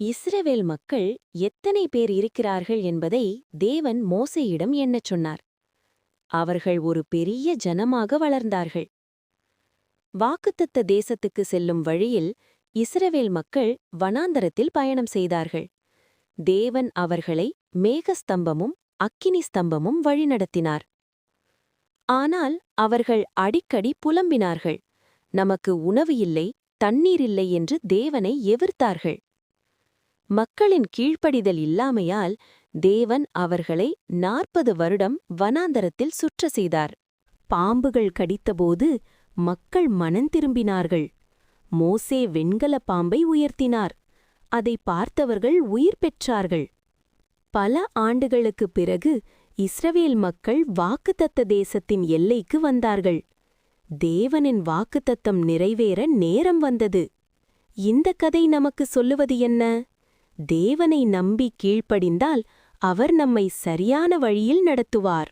இஸ்ரவேல் மக்கள் எத்தனை பேர் இருக்கிறார்கள் என்பதை தேவன் மோசேயிடம் எண்ணச் சொன்னார். அவர்கள் ஒரு பெரிய ஜனமாக வளர்ந்தார்கள். வாக்குத்தத்த தேசத்துக்கு செல்லும் வழியில் இஸ்ரவேல் மக்கள் வனாந்தரத்தில் பயணம் செய்தார்கள். தேவன் அவர்களை மேகஸ்தம்பமும் அக்கினி ஸ்தம்பமும் வழிநடத்தினார். ஆனால் அவர்கள் அடிக்கடி புலம்பினார்கள். நமக்கு உணவு இல்லை, தண்ணீர் இல்லை என்று தேவனை எதிர்த்தார்கள். மக்களின் கீழ்ப்படிதல் இல்லாமையால் தேவன் அவர்களை 40 வருடம் வனாந்தரத்தில் சுற்ற செய்தார். பாம்புகள் கடித்தபோது மக்கள் மனந்திரும்பினார்கள். மோசே வெண்கல பாம்பை உயர்த்தினார். அதை பார்த்தவர்கள் உயிர் பெற்றார்கள். பல ஆண்டுகளுக்குப் பிறகு இஸ்ரவேல் மக்கள் வாக்குத்தத்த தேசத்தின் எல்லைக்கு வந்தார்கள். தேவனின் வாக்குத்தத்தம் நிறைவேற நேரம் வந்தது. இந்த கதை நமக்கு சொல்லுவது என்ன? தேவனை நம்பி கீழ்ப்படிந்தால் அவர் நம்மை சரியான வழியில் நடத்துவார்.